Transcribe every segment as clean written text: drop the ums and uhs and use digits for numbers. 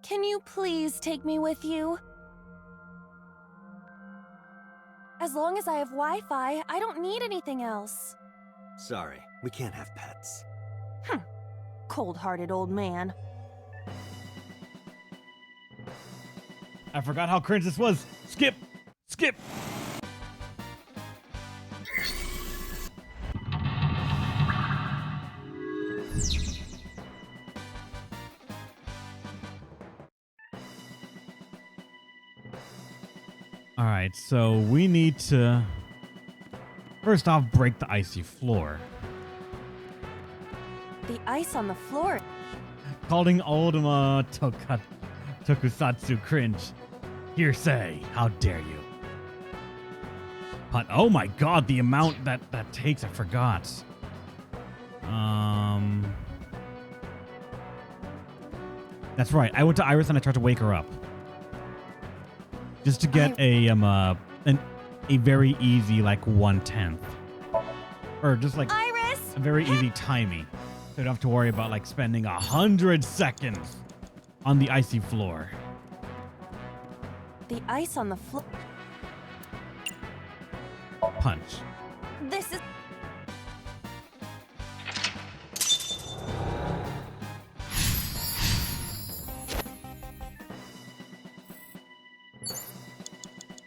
Can you please take me with you? As long as I have Wi-Fi, I don't need anything else. Sorry, we can't have pets. Cold-hearted old man. I forgot how cringe this was. Skip! Skip! Alright, so we need to first off break the icy floor. The ice on the floor. Calling Oldema Tokusatsu cringe. Hearsay, how dare you? But oh my god, the amount that takes, I forgot. That's right. I went to Iris and I tried to wake her up. Just to get a very easy like 1/10. Or just like Iris! a very easy timey. So you don't have to worry about like spending 100 seconds on the icy floor. The ice on the floor. Punch. This is...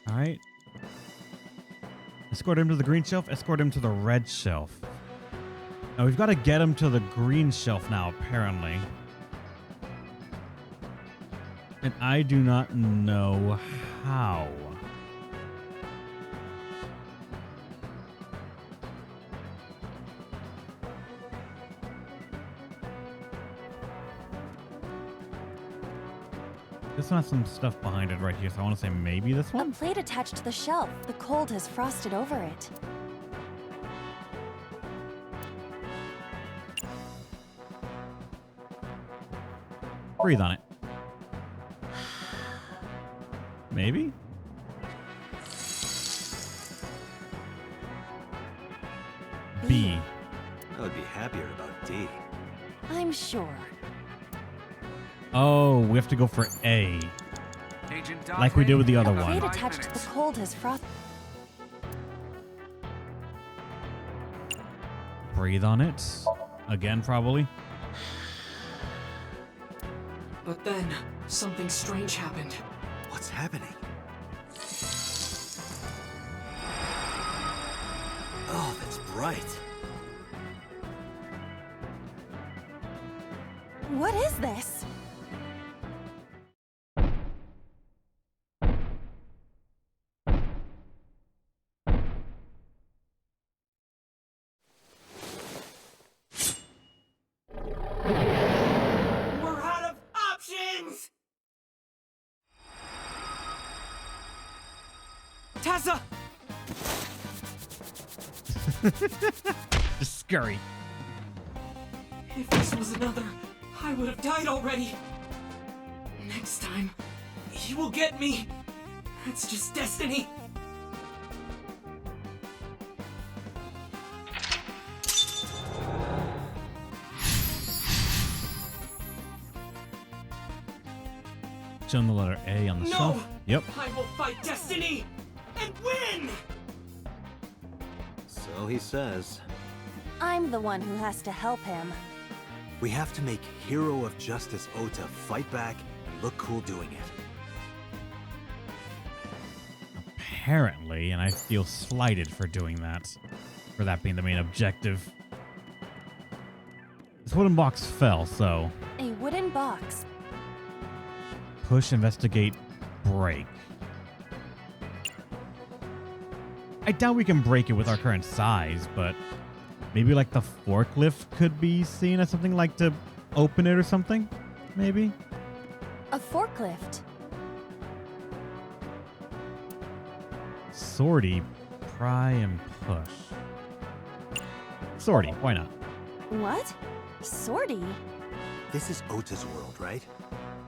All right. Escort him to the green shelf. Escort him to the red shelf. Now we've got to get him to the green shelf now, apparently. And I do not know how. This one has some stuff behind it right here, so I want to say maybe this A one? plate attached to the shelf. The cold has frosted over it. Breathe on it. Maybe? B. I would be happier about D. I'm sure. Oh, we have to go for A. Agent Like we did with the other A one. plate attached to the cold has frosted. Breathe on it. Again, probably. But then, something strange happened. What's happening? Oh, that's bright. What is this? We're out of options! Tessa! Just scurry. If this was another, I would have died already. Next time, he will get me. That's just destiny. Show him the letter A on the No! shelf. Yep. I will fight destiny and win! So he says. I'm the one who has to help him. We have to make Hero of Justice Ota fight back and look cool doing it. Apparently, and I feel slighted for doing that. For that being the main objective. This wooden box fell, so A wooden box. push, investigate, break. I doubt we can break it with our current size, but maybe like the forklift could be seen as something like to open it or something? Maybe? A forklift. Sortie, pry, and push. Sortie, why not? What? Sortie? This is Ota's world, right?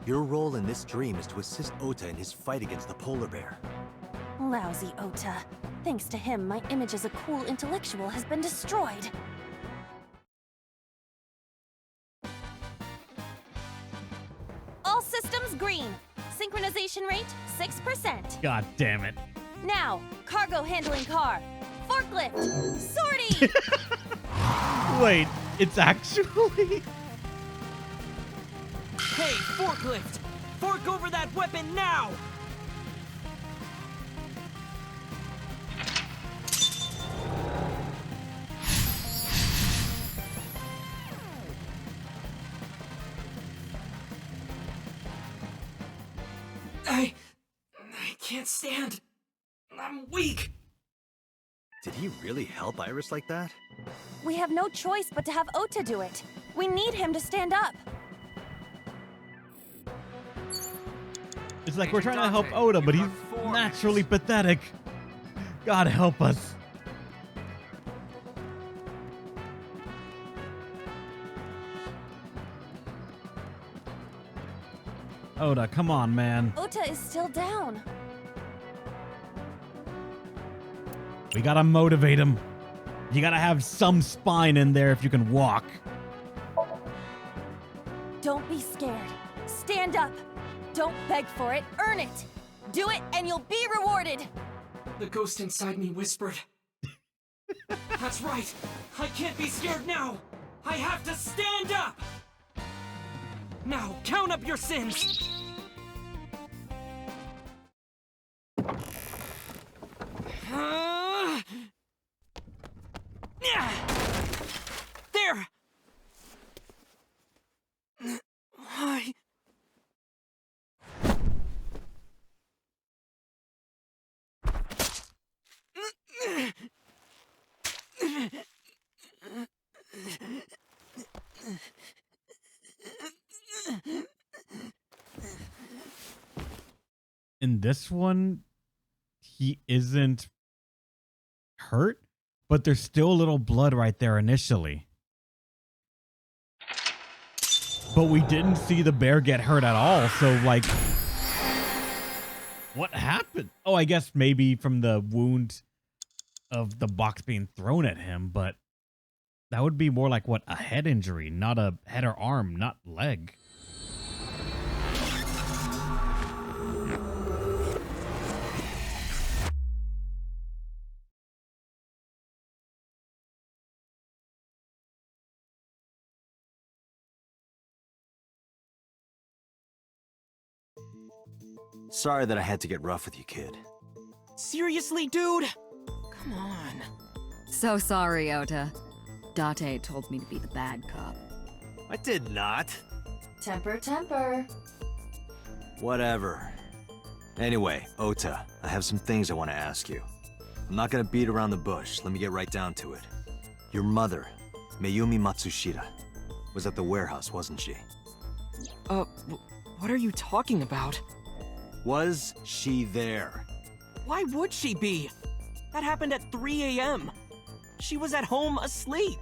Your role in this dream is to assist Ota in his fight against the polar bear. Lousy Ota. Thanks to him, my image as a cool intellectual has been destroyed. All systems green. cancellation rate 6%. God damn it. Now, cargo handling car, forklift, sortie! Wait, it's actually... Hey, forklift! Fork over that weapon now! I can't stand. I'm weak. Did he really help Iris like that? We have no choice but to have Ota do it. We need him to stand up. It's like we're trying to help Oda, but he's naturally pathetic. God help us. Oda, come on, man. Ota is still down. We gotta motivate him. You gotta have some spine in there if you can walk. Don't be scared. Stand up. Don't beg for it, earn it. Do it and you'll be rewarded. The ghost inside me whispered. That's right. I can't be scared now. I have to stand up. Now, count up your sins. There. Why? In this one, he isn't hurt, but there's still a little blood right there initially. But we didn't see the bear get hurt at all, so like, what happened? Oh, I guess maybe from the wound of the box being thrown at him, but that would be more like what, a head injury, not a head or arm, not leg. Sorry that I had to get rough with you, kid. Seriously, dude? Come on. So sorry, Ota. Date told me to be the bad cop. I did not. Temper, temper. Whatever. Anyway, Ota, I have some things I want to ask you. I'm not gonna beat around the bush. Let me get right down to it. Your mother, Mayumi Matsushita, was at the warehouse, wasn't she? What are you talking about? Was she there? Why would she be? That happened at 3 a.m. She was at home asleep.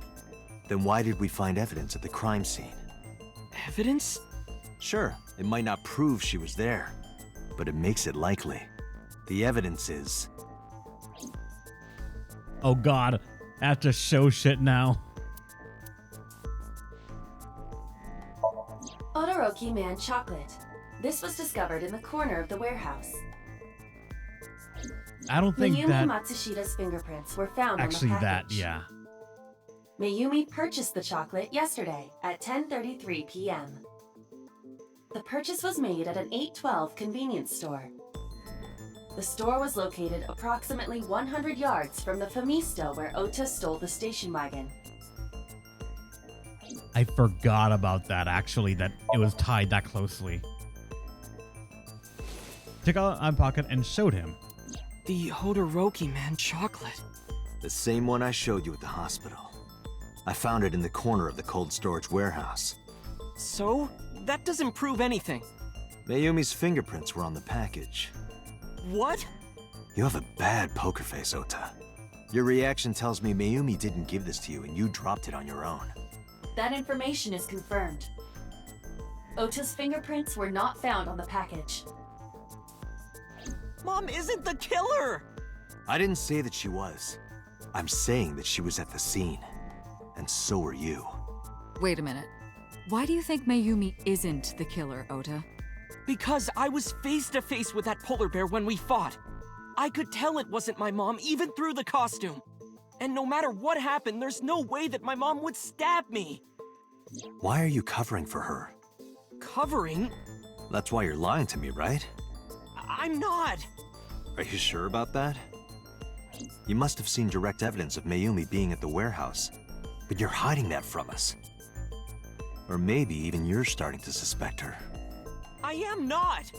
Then why did we find evidence at the crime scene? Evidence? Sure, it might not prove she was there, but it makes it likely. The evidence is... Oh god, I have to show shit now. Todoroki Man chocolate. This was discovered in the corner of the warehouse. I don't think Mayumi that... Matsushita's fingerprints were found Actually, on the that, package. yeah. Mayumi purchased the chocolate yesterday at 10:33 p.m. The purchase was made at an 812 convenience store. The store was located approximately 100 yards from the Famisto where Ota stole the station wagon. I forgot about that, actually, that it was tied that closely. Took out my pocket and showed him. The Todoroki Man chocolate. the same one I showed you at the hospital. I found it in the corner of the cold storage warehouse. So? That doesn't prove anything. Mayumi's fingerprints were on the package. What? You have a bad poker face, Ota. Your reaction tells me Mayumi didn't give this to you and you dropped it on your own. That information is confirmed. Ota's fingerprints were not found on the package. Mom isn't the killer! I didn't say that she was. I'm saying that she was at the scene. And so were you. Wait a minute. Why do you think Mayumi isn't the killer, Ota? Because I was face to face with that polar bear when we fought. I could tell it wasn't my mom even through the costume. And no matter what happened, there's no way that my mom would stab me. Why are you covering for her? Covering? That's why you're lying to me, right? I'm not. Are you sure about that? You must have seen direct evidence of Mayumi being at the warehouse, but you're hiding that from us. Or maybe even you're starting to suspect her. I am not.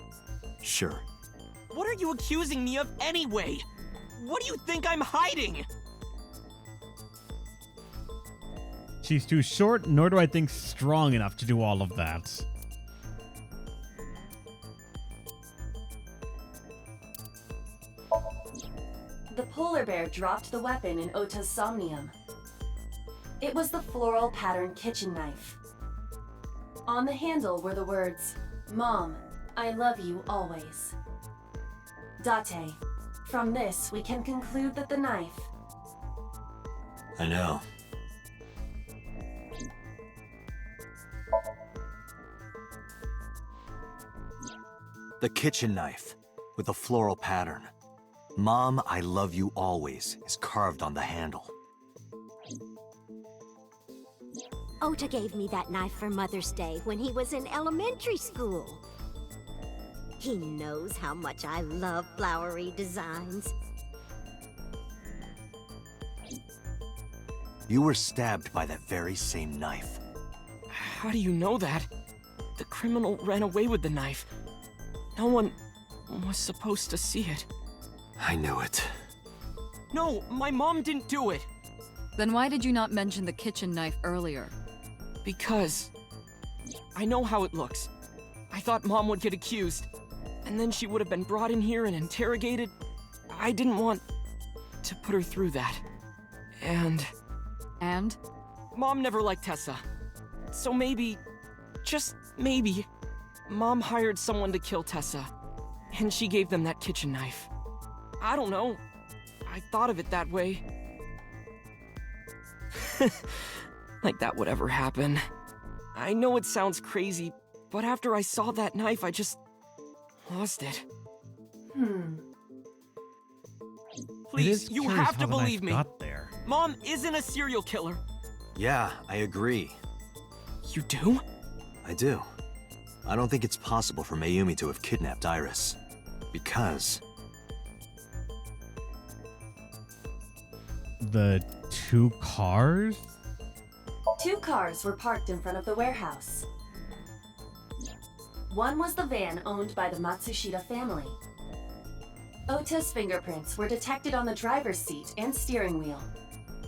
Sure. What are you accusing me of anyway? What do you think I'm hiding? She's too short, nor do I think strong enough to do all of that. The polar bear dropped the weapon in Ota's somnium. It was the floral pattern kitchen knife. On the handle were the words, "Mom, I love you always." Date, from this we can conclude that the knife... I know. The kitchen knife with a floral pattern. "Mom, I love you always" is carved on the handle. Ota gave me that knife for Mother's Day when he was in elementary school. He knows how much I love flowery designs. You were stabbed by that very same knife. How do you know that? The criminal ran away with the knife. No one was supposed to see it. I knew it. No, my mom didn't do it. Then why did you not mention the kitchen knife earlier? Because I know how it looks. I thought Mom would get accused, and then she would have been brought in here and interrogated. I didn't want to put her through that. And And? Mom never liked Tessa. So maybe, just maybe, Mom hired someone to kill Tessa, and she gave them that kitchen knife. I don't know. I thought of it that way. Like that would ever happen. I know it sounds crazy, but after I saw that knife, I just lost it. It Please, is you curious have how to the knife believe me. got there. Mom isn't a serial killer. Yeah, I agree. You do? I do. I don't think it's possible for Mayumi to have kidnapped Iris. Because... The two cars? 2 cars were parked in front of the warehouse. One was the van owned by the Matsushita family. Ota's fingerprints were detected on the driver's seat and steering wheel.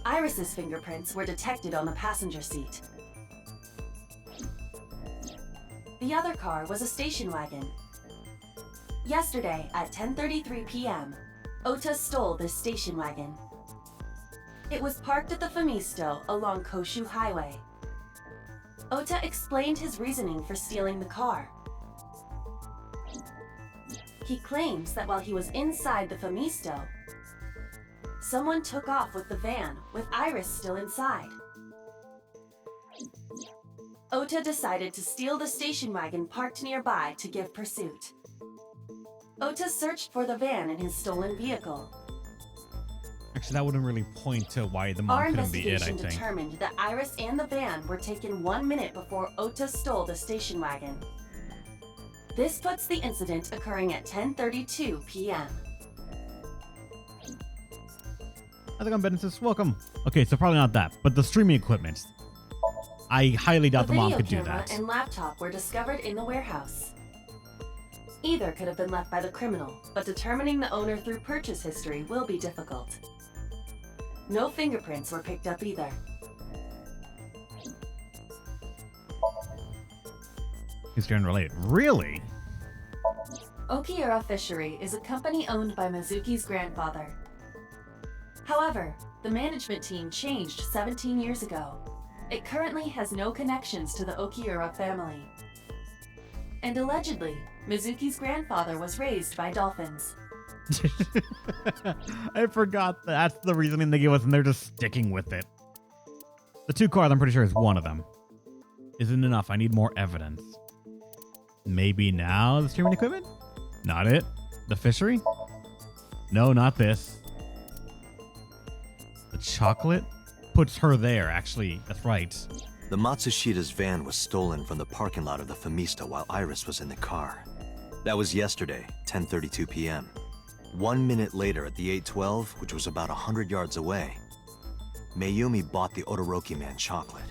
Iris's fingerprints were detected on the passenger seat. The other car was a station wagon. Yesterday at 10:33 p.m., Ota stole this station wagon. It was parked at the Famisto along Koshu Highway. Ota explained his reasoning for stealing the car. He claims that while he was inside the Famisto, someone took off with the van with Iris still inside. Ota decided to steal the station wagon parked nearby to give pursuit. Ota searched for the van in his stolen vehicle. Actually, that wouldn't really point to why the mom Our couldn't be it, I investigation think. determined that Iris and the van were taken 1 minute before Ota stole the station wagon. This puts the incident occurring at 10:32 p.m. I think I'm Bensis. Welcome. Okay, so probably not that, but the streaming equipment. I highly doubt the mom video could do camera that. and laptop were discovered in the warehouse. Either could have been left by the criminal, but determining the owner through purchase history will be difficult. No fingerprints were picked up either. History unrelated. Really? Okiura Fishery is a company owned by Mizuki's grandfather. However, the management team changed 17 years ago. It currently has no connections to the Okiura family. And allegedly, Mizuki's grandfather was raised by dolphins. I forgot that's the reasoning they gave us, and they're just sticking with it. The two cars, I'm pretty sure, is one of them. Isn't enough. I need more evidence. Maybe now the streaming equipment? Not it. The fishery? No, not this. The chocolate puts her there, actually. That's right. The Matsushida's van was stolen from the parking lot of the Famista while Iris was in the car. That was yesterday, 10:32 p.m. 1 minute later at the 812, which was about 100 yards away, Mayumi bought the Odoroki man chocolate.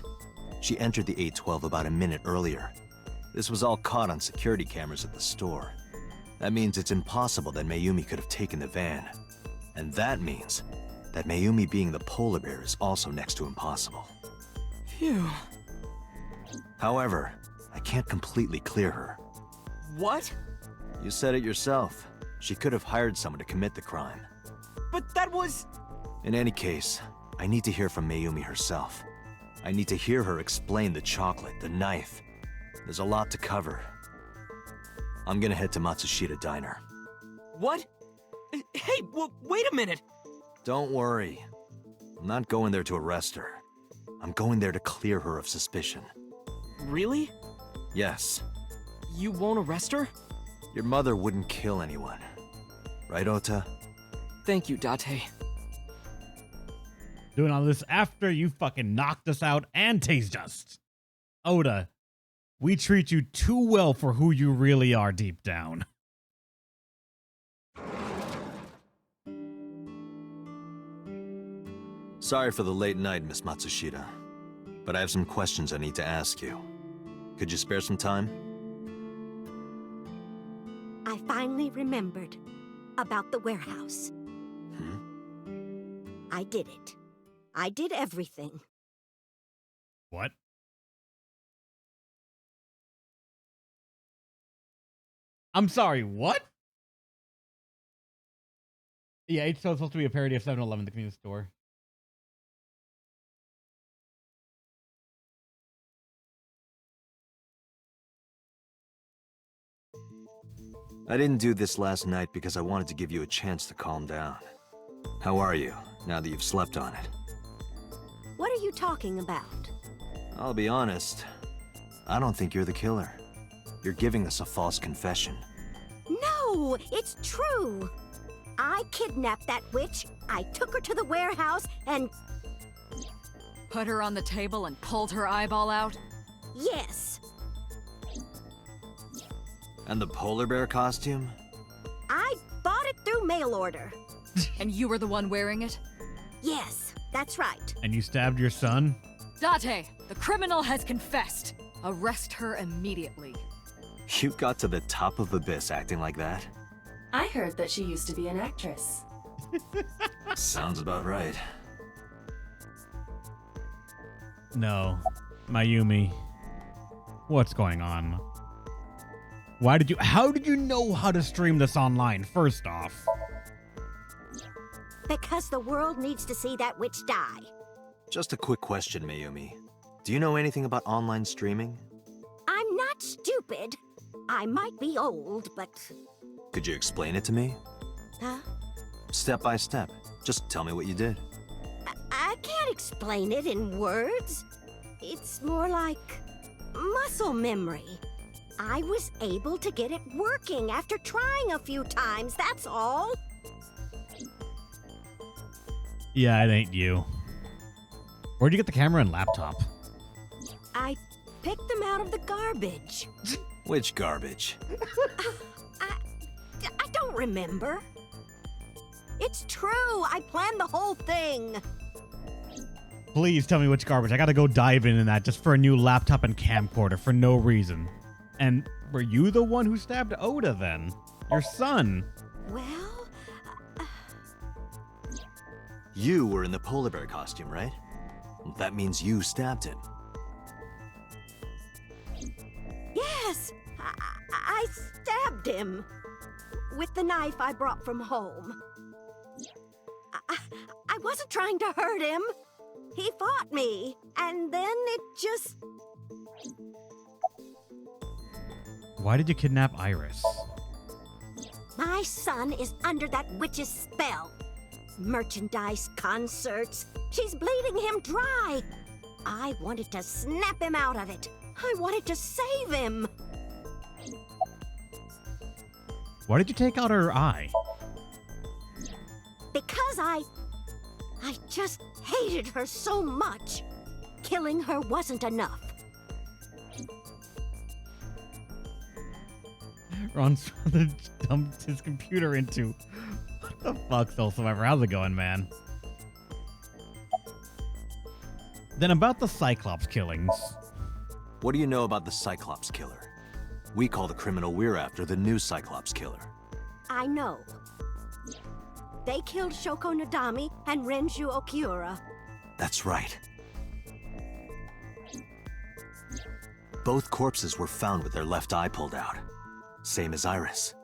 She entered the 812 about a minute earlier. This was all caught on security cameras at the store. That means it's impossible that Mayumi could have taken the van. And that means that Mayumi being the polar bear is also next to impossible. Phew. However, I can't completely clear her. What? You said it yourself. She could have hired someone to commit the crime. But that was... In any case, I need to hear from Mayumi herself. I need to hear her explain the chocolate, the knife. There's a lot to cover. I'm gonna head to Matsushita Diner. What? Hey, wait a minute! Don't worry. I'm not going there to arrest her. I'm going there to clear her of suspicion. Really? Yes. You won't arrest her? Your mother wouldn't kill anyone. Right, Ota? Thank you, Date. Doing all this after you fucking knocked us out and tased us. Oda, we treat you too well for who you really are deep down. Sorry for the late night, Miss Matsushita. But I have some questions I need to ask you. Could you spare some time? I finally remembered about the warehouse. I did it. I did everything. What? I'm sorry, what? Yeah, it's supposed to be a parody of 7-Eleven, the convenience store. I didn't do this last night because I wanted to give you a chance to calm down. How are you, now that you've slept on it? What are you talking about? I'll be honest. I don't think you're the killer. You're giving us a false confession. No, it's true. I kidnapped that witch, I took her to the warehouse, and Put her on the table and pulled her eyeball out? yes, And the polar bear costume? I bought it through mail order. And you were the one wearing it? Yes, that's right. And you stabbed your son? Date, the criminal has confessed. Arrest her immediately. You got to the top of Abyss acting like that? I heard that she used to be an actress. Sounds about right. No. Mayumi. What's going on? How did you know how to stream this online, first off? Because the world needs to see that witch die. Just a quick question, Mayumi. Do you know anything about online streaming? I'm not stupid. I might be old, but... Could you explain it to me? Huh? Step by step. Just tell me what you did. I can't explain it in words. It's more like muscle memory. I was able to get it working after trying a few times, that's all. Yeah, it ain't you. Where'd you get the camera and laptop? I picked them out of the garbage. Which garbage? I don't remember. It's true, I planned the whole thing. Please tell me which garbage. I gotta go dive in that just for a new laptop and camcorder for no reason. And were you the one who stabbed Oda then? Your son? Well, You were in the polar bear costume, right? That means you stabbed him. yes, I stabbed him with the knife I brought from home. I wasn't trying to hurt him. He fought me, and then it just... Why did you kidnap Iris? My son is under that witch's spell. Merchandise, concerts. She's bleeding him dry. I wanted to snap him out of it. I wanted to save him. Why did you take out her eye? Because I just hated her so much. Killing her wasn't enough. Ron's father dumped his computer into... What the fuck, Soulsurvivor? How's it going, man? Then about the Cyclops killings. What do you know about the Cyclops killer? We call the criminal we're after the new Cyclops killer. I know. They killed Shoko Nadami and Renju Okiura. That's right. Both corpses were found with their left eye pulled out. Same as Iris.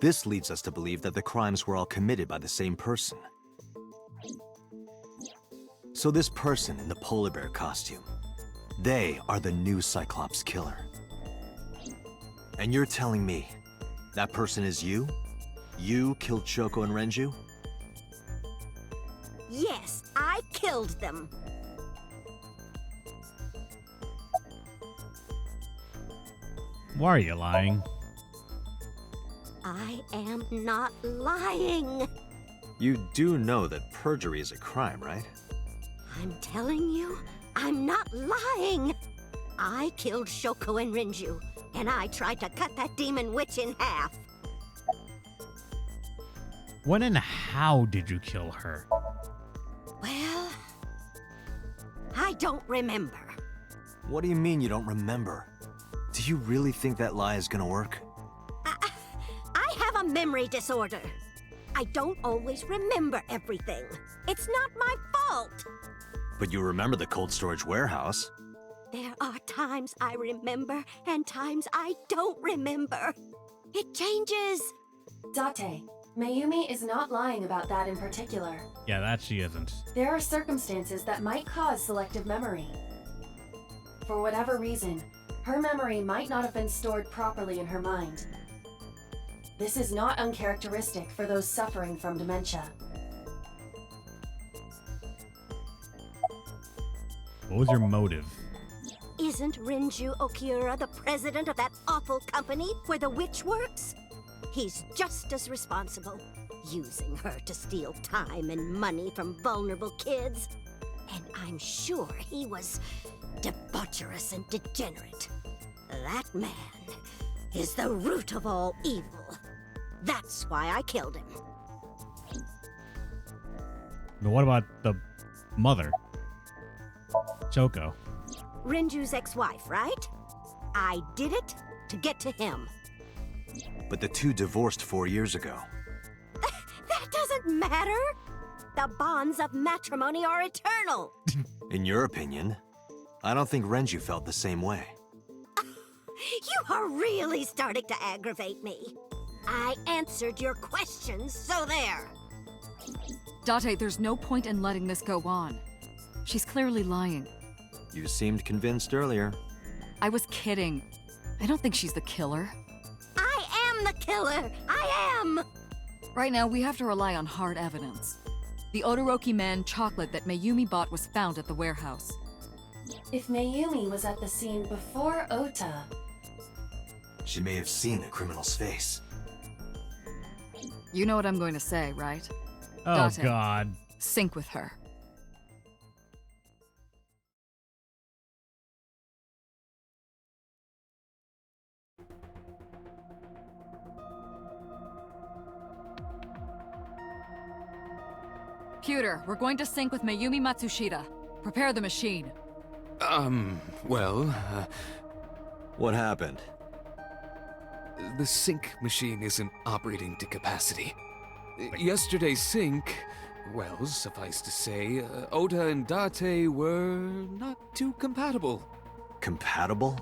This leads us to believe that the crimes were all committed by the same person. So this person in the polar bear costume, they are the new Cyclops killer. And you're telling me that person is you? You killed Shoko and Renju? Yes, I killed them. Why are you lying? I am not lying. You do know that perjury is a crime, right? I'm telling you, I'm not lying. I killed Shoko and Renju, and I tried to cut that demon witch in half. When and how did you kill her? Well, I don't remember. What do you mean you don't remember? Do you really think that lie is gonna work? I have a memory disorder. I don't always remember everything. It's not my fault. But you remember the cold storage warehouse. There are times I remember and times I don't remember. It changes. Date, Mayumi is not lying about that in particular. Yeah, that she isn't. There are circumstances that might cause selective memory. For whatever reason, her memory might not have been stored properly in her mind. This is not uncharacteristic for those suffering from dementia. What was your motive? Isn't Renju Okiura the president of that awful company where the witch works? He's just as responsible, using her to steal time and money from vulnerable kids. And I'm sure he was debaucherous and degenerate. That man is the root of all evil. That's why I killed him. But what about the mother? Shoko. Renju's ex-wife, right? I did it to get to him. But the two divorced 4 years ago. That doesn't matter. The bonds of matrimony are eternal. In your opinion, I don't think Renju felt the same way. You are really starting to aggravate me. I answered your questions, so there. Date, there's no point in letting this go on. She's clearly lying. You seemed convinced earlier. I was kidding. I don't think she's the killer. I am the killer. I am. Right now, we have to rely on hard evidence. The Odoroki Man chocolate that Mayumi bought was found at the warehouse. If Mayumi was at the scene before Ota, She may have seen the criminal's face. You know what I'm going to say, right? Oh, Date. God. Sync with her. Computer, we're going to sync with Mayumi Matsushita. Prepare the machine. Well, What happened? the sync machine isn't operating to capacity. Yesterday's sync, well, suffice to say, Ota and Date were not too compatible. Compatible?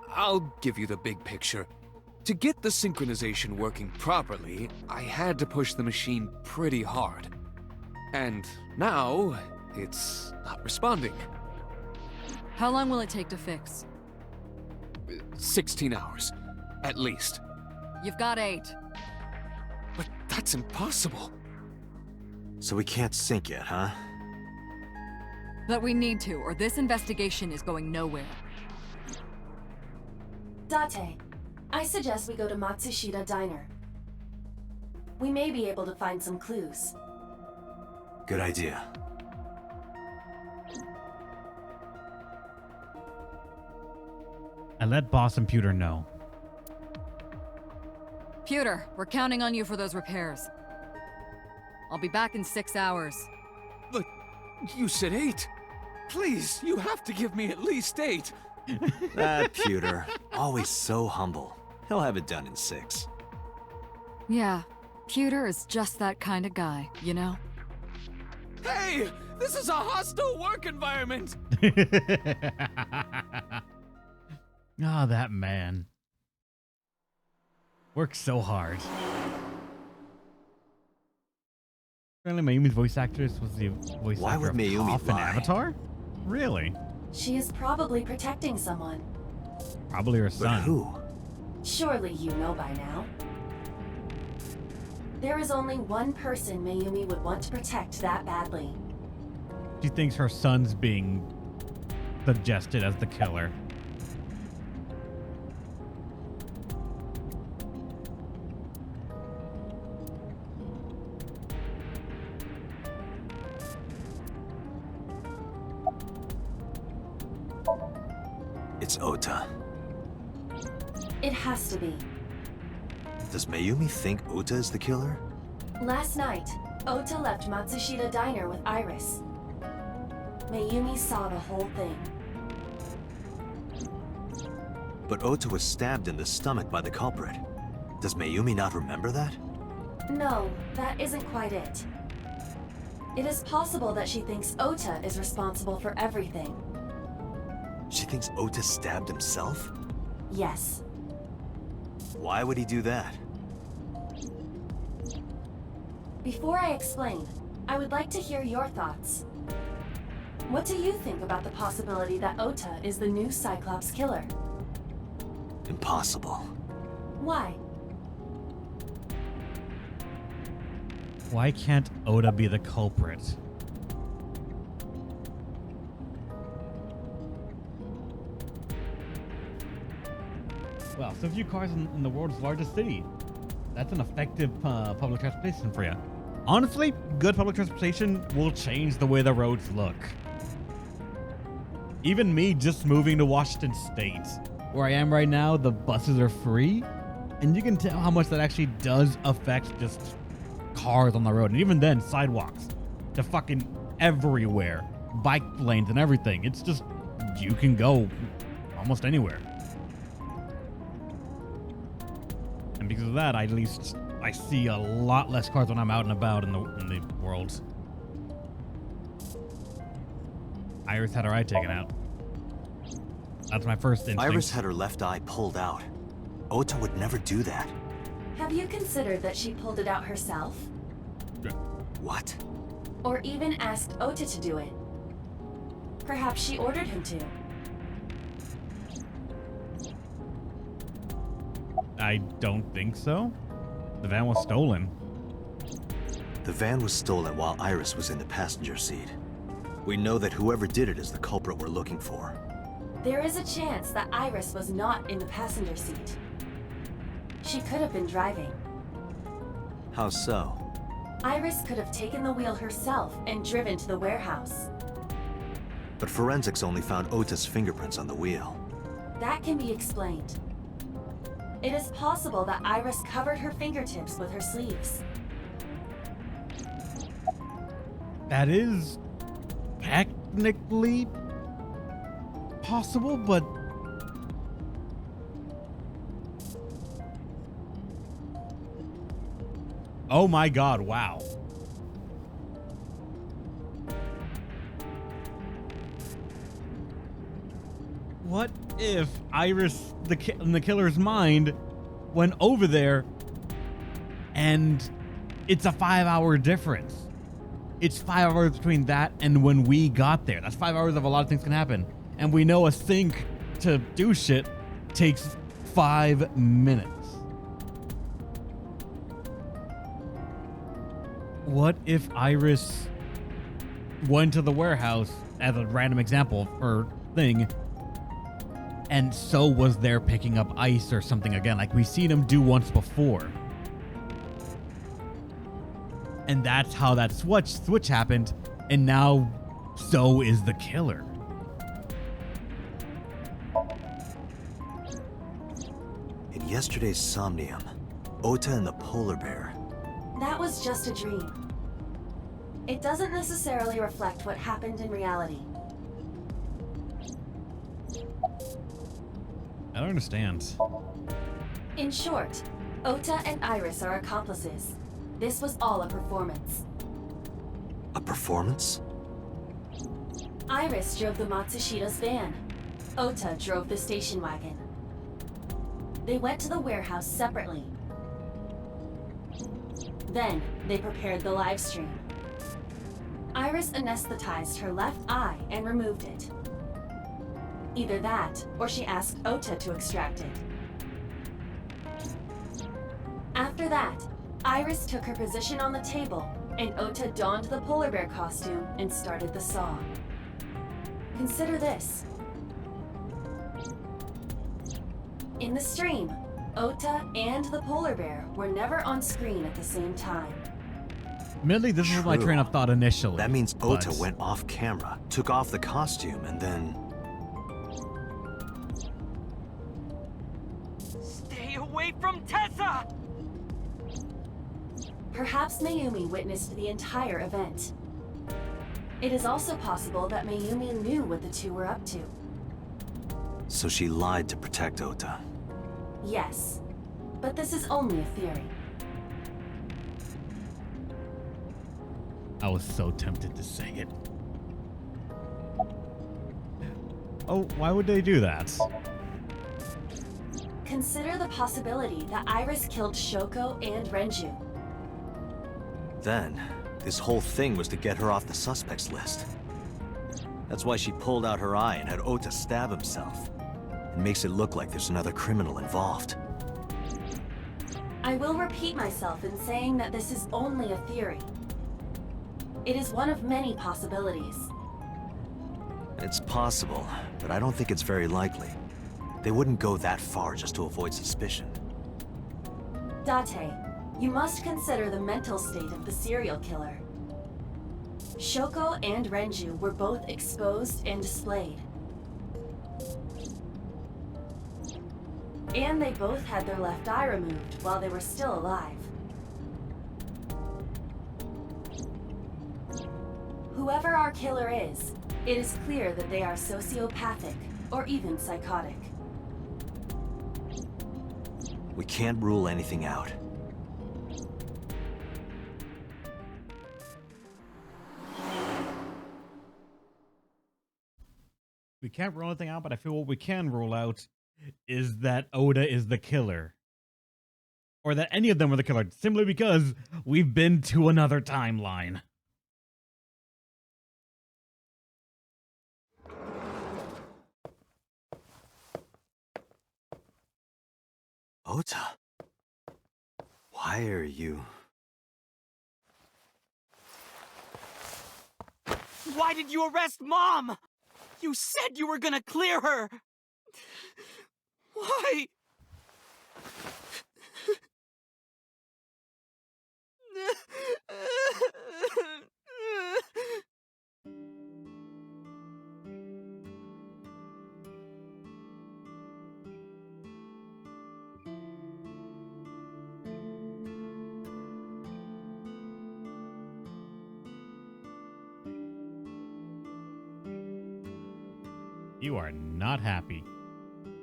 I'll give you the big picture. To get the synchronization working properly, I had to push the machine pretty hard. And now, it's not responding. How long will it take to fix? 16 hours, at least. You've got 8. But that's impossible. So we can't sync yet, huh? But we need to, or this investigation is going nowhere. Date, I suggest we go to Matsushita Diner. We may be able to find some clues. Good idea. I let Boss and Pewter know. Pewter, we're counting on you for those repairs. I'll be back in 6 hours. But you said 8. Please, you have to give me at least 8. That Pewter, always so humble. He'll have it done in 6. Yeah, Pewter is just that kind of guy, you know? Hey, this is a hostile work environment. Ah, that man. Works so hard. Apparently Mayumi's voice actress was the voice Why actor would of Mayumi Toph in lie? Avatar? Really? She is probably protecting someone. Probably her But son. who? Surely you know by now. There is only one person Mayumi would want to protect that badly. She thinks her son's being suggested as the killer. It's Ota. It has to be. Does Mayumi think Ota is the killer? Last night, Ota left Matsushita Diner with Iris. Mayumi saw the whole thing. But Ota was stabbed in the stomach by the culprit. Does Mayumi not remember that? No, that isn't quite it. It is possible that she thinks Ota is responsible for everything. She thinks Ota stabbed himself? Yes. Why would he do that? Before I explain, I would like to hear your thoughts. What do you think about the possibility that Ota is the new Cyclops killer? Impossible. Why? Why can't Oda be the culprit? Well, so few cars in the world's largest city. That's an effective public transportation for you. Honestly, good public transportation will change the way the roads look. Even me just moving to Washington State, where I am right now, the buses are free. And you can tell how much that actually does affect just cars on the road. And even then, sidewalks to fucking everywhere. Bike lanes and everything. It's just, you can go almost anywhere. And because of that, at least I see a lot less cars when I'm out and about in the world. Iris had her eye taken out. That's my first instinct. Iris had her left eye pulled out. Ota would never do that. Have you considered that she pulled it out herself? What? Or even asked Ota to do it? Perhaps she ordered him to. I don't think so. The van was stolen. The van was stolen while Iris was in the passenger seat. We know that whoever did it is the culprit we're looking for. There is a chance that Iris was not in the passenger seat. She could have been driving. How so? Iris could have taken the wheel herself and driven to the warehouse. But forensics only found Ota's fingerprints on the wheel. That can be explained. It is possible that Iris covered her fingertips with her sleeves. That is technically possible, but oh my god, wow. What if Iris, in the killer's mind, went over there and it's a 5-hour difference? It's 5 hours between that and when we got there. That's 5 hours of a lot of things can happen. And we know a sink to do shit takes 5 minutes. What if Iris went to the warehouse, as a random example or thing, and So was there picking up ice or something again, like we've seen him do once before. And that's how that switch happened, and now So is the killer. In yesterday's Somnium, Ota and the polar bear. That was just a dream. It doesn't necessarily reflect what happened in reality. I don't understand. In short, Ota and Iris are accomplices. This was all a performance. A performance? Iris drove the Matsushida's van. Ota drove the station wagon. They went to the warehouse separately. Then, they prepared the live stream. Iris anesthetized her left eye and removed it. Either that, or she asked Ota to extract it. After that, Iris took her position on the table, and Ota donned the polar bear costume and started the saw. Consider this. In the stream, Ota and the polar bear were never on screen at the same time. Admittedly, this was my True. train of thought initially. That means Ota but went off camera, took off the costume, and then... Stay away from Tessa! Perhaps Mayumi witnessed the entire event. It is also possible that Mayumi knew what the two were up to. So she lied to protect Ota. Yes, but this is only a theory. I was so tempted to say it. Oh, why would they do that? Consider the possibility that Iris killed Shoko and Renju. Then, this whole thing was to get her off the suspects list. That's why she pulled out her eye and had Ota stab himself. It makes it look like there's another criminal involved. I will repeat myself in saying that this is only a theory. It is one of many possibilities. It's possible, but I don't think it's very likely. They wouldn't go that far just to avoid suspicion. Date, you must consider the mental state of the serial killer. Shoko and Renju were both exposed and displayed. And they both had their left eye removed while they were still alive. Whoever our killer is, it is clear that they are sociopathic or even psychotic. We can't rule anything out. We can't rule anything out, but I feel what we can rule out is that Oda is the killer. Or that any of them were the killer, simply because we've been to another timeline. Ota? Why are you... Why did you arrest Mom? You said you were gonna clear her! Why? You are not happy.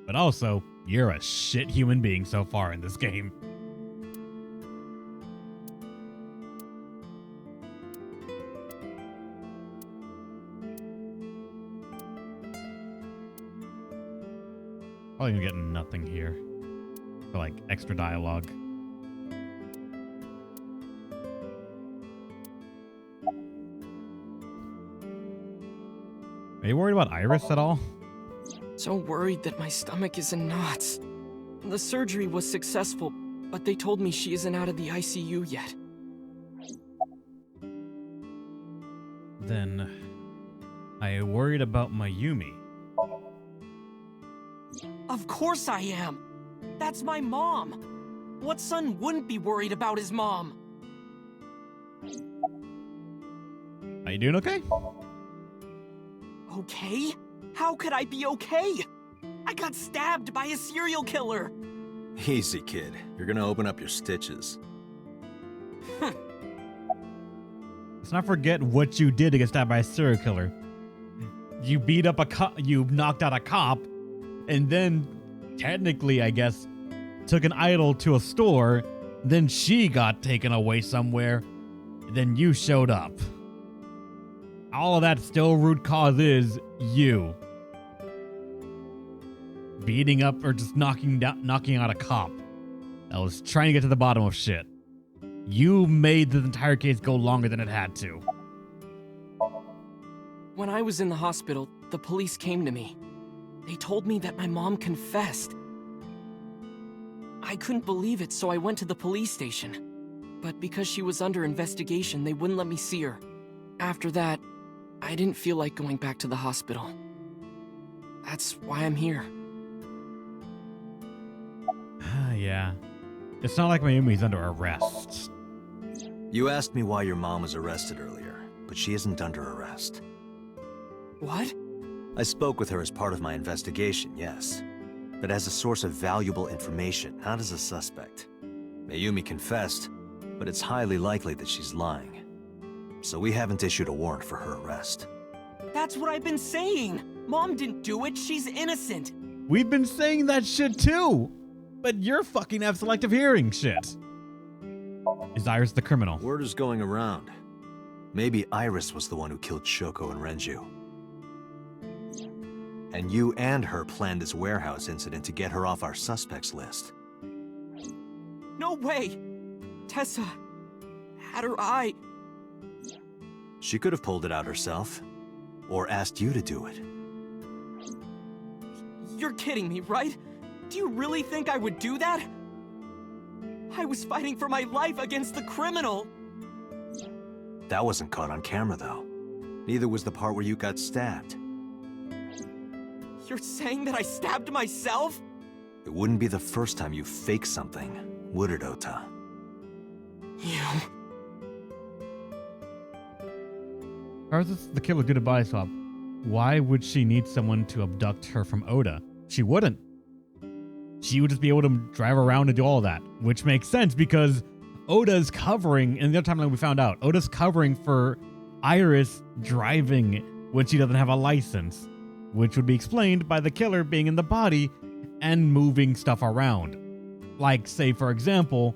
But also, you're a shit human being so far in this game. Probably gonna get nothing here. For like extra dialogue. Are you worried about Iris at all? So worried that my stomach is in knots. The surgery was successful, but they told me she isn't out of the ICU yet. Then, I worried about Mayumi. Of course I am. That's my mom. What son wouldn't be worried about his mom? Are you doing okay? Okay? How could I be okay? I got stabbed by a serial killer. Easy, kid. You're gonna open up your stitches. Let's not forget what you did to get stabbed by a serial killer. You beat up a cop, you knocked out a cop, and then, technically, I guess, took an idol to a store, then she got taken away somewhere, then you showed up. All of that still root cause is you. Beating up or just knocking out a cop that was trying to get to the bottom of shit. You made the entire case go longer than it had to. When I was in the hospital, the police came to me. They told me that my mom confessed. I couldn't believe it, so I went to the police station. But because she was under investigation, they wouldn't let me see her. After that, I didn't feel like going back to the hospital. That's why I'm here. Yeah. It's not like Mayumi's under arrest. You asked me why your mom was arrested earlier, but she isn't under arrest. What? I spoke with her as part of my investigation, yes. But as a source of valuable information, not as a suspect. Mayumi confessed, but it's highly likely that she's lying. So we haven't issued a warrant for her arrest. That's what I've been saying! Mom didn't do it, she's innocent! We've been saying that shit too! But you're fucking have selective hearing shit. Is Iris the criminal? Word is going around. Maybe Iris was the one who killed Shoko and Renju. And you and her planned this warehouse incident to get her off our suspects list. No way! Tessa had her eye. She could have pulled it out herself, or asked you to do it. You're kidding me, right? Do you really think I would do that? I was fighting for my life against the criminal! That wasn't caught on camera, though. Neither was the part where you got stabbed. You're saying that I stabbed myself? It wouldn't be the first time you faked something, would it, Ota? You... Regardless the killer did a body swap, why would she need someone to abduct her from Oda? She wouldn't. She would just be able to drive around and do all that, which makes sense because Oda's covering, and the other timeline we found out, Oda's covering for Iris driving when she doesn't have a license, which would be explained by the killer being in the body and moving stuff around. Like, say, for example,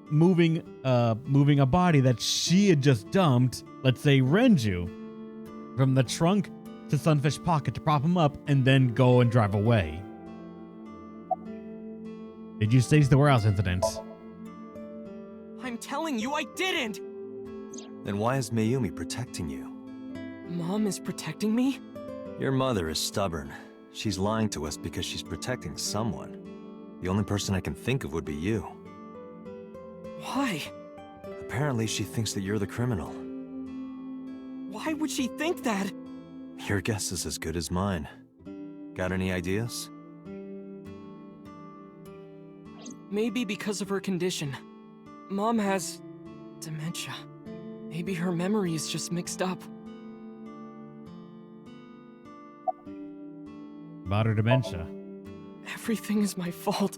moving a body that she had just dumped, let's say Renju, from the trunk to Sunfish Pocket to prop him up and then go and drive away. Did you stage the warehouse incident? I'm telling you, I didn't! Then why is Mayumi protecting you? Mom is protecting me? Your mother is stubborn. She's lying to us because she's protecting someone. The only person I can think of would be you. Why? Apparently, she thinks that you're the criminal. Why would she think that? Your guess is as good as mine. Got any ideas? Maybe because of her condition. Mom has... dementia. Maybe her memory is just mixed up. About her dementia. Everything is my fault.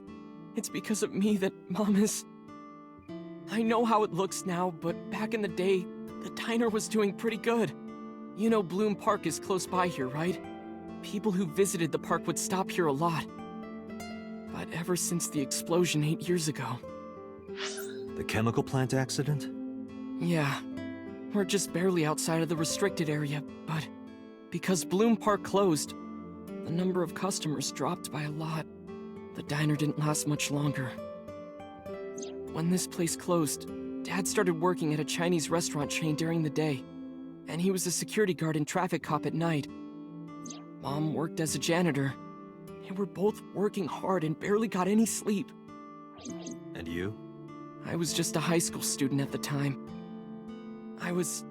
It's because of me that Mom is... I know how it looks now, but back in the day, the diner was doing pretty good. You know Bloom Park is close by here, right? People who visited the park would stop here a lot. But ever since the explosion 8 years ago... The chemical plant accident? Yeah. We're just barely outside of the restricted area, but... because Bloom Park closed, the number of customers dropped by a lot. The diner didn't last much longer. When this place closed, Dad started working at a Chinese restaurant chain during the day, and he was a security guard and traffic cop at night. Mom worked as a janitor. They were both working hard and barely got any sleep. And you? I was just a high school student at the time. I was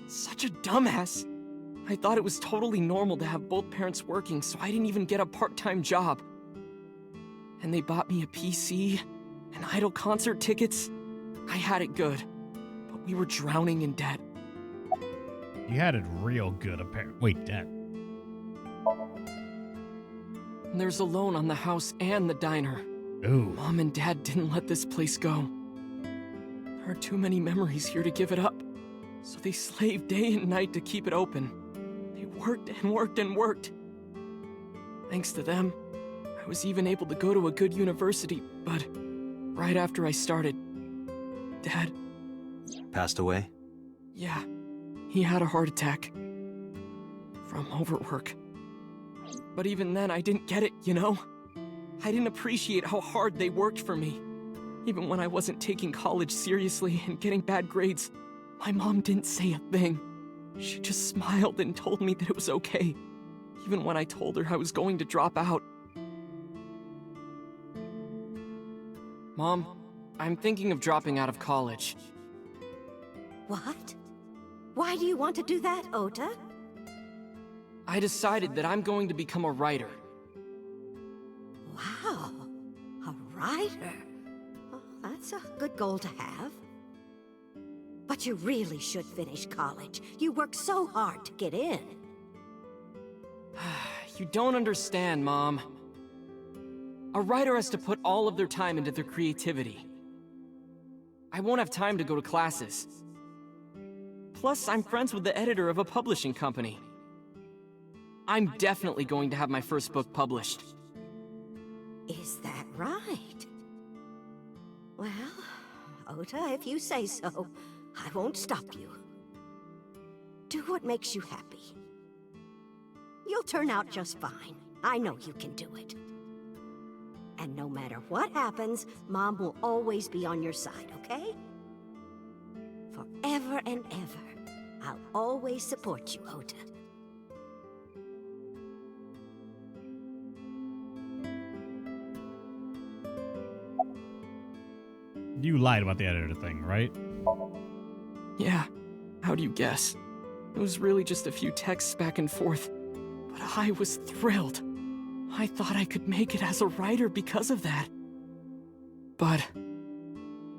such a dumbass. I thought it was totally normal to have both parents working, so I didn't even get a part-time job. And they bought me a PC and Idol concert tickets. I had it good, but we were drowning in debt. You had it real good, apparently. Wait, Dad. And there's a loan on the house and the diner. Ooh. Mom and Dad didn't let this place go. There are too many memories here to give it up. So they slaved day and night to keep it open. They worked and worked and worked. Thanks to them, I was even able to go to a good university, but right after I started, Dad, Passed away? yeah, he had a heart attack. From overwork. But even then, I didn't get it, you know? I didn't appreciate how hard they worked for me. Even when I wasn't taking college seriously and getting bad grades, my mom didn't say a thing. She just smiled and told me that it was okay, even when I told her I was going to drop out. Mom, I'm thinking of dropping out of college. What? Why do you want to do that, Ota? I decided that I'm going to become a writer. Wow, a writer. Oh, that's a good goal to have. But you really should finish college. You worked so hard to get in. You don't understand, Mom. A writer has to put all of their time into their creativity. I won't have time to go to classes. Plus, I'm friends with the editor of a publishing company. I'm definitely going to have my first book published. Is that right? Well, Ota, if you say so, I won't stop you. Do what makes you happy. You'll turn out just fine. I know you can do it. And no matter what happens, Mom will always be on your side, okay? Forever and ever, I'll always support you, Ota. You lied about the editor thing, right? Yeah, how do you guess? It was really just a few texts back and forth, but I was thrilled. I thought I could make it as a writer because of that. But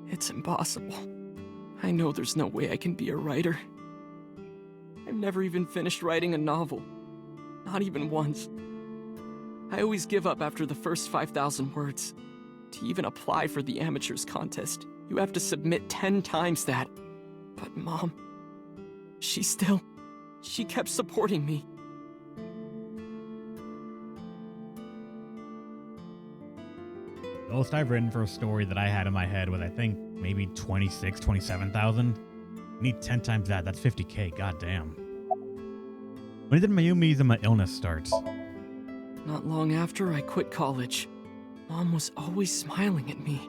it's impossible. I know there's no way I can be a writer. I've never even finished writing a novel. Not even once. I always give up after the first 5,000 words. To even apply for the amateurs contest, you have to submit 10 times that. But Mom, she kept supporting me. The most I've written for a story that I had in my head was, I think, maybe 26, 27,000. Need 10 times that. That's 50K. God damn. When did Mayumi's illness start? Not long after I quit college. Mom was always smiling at me.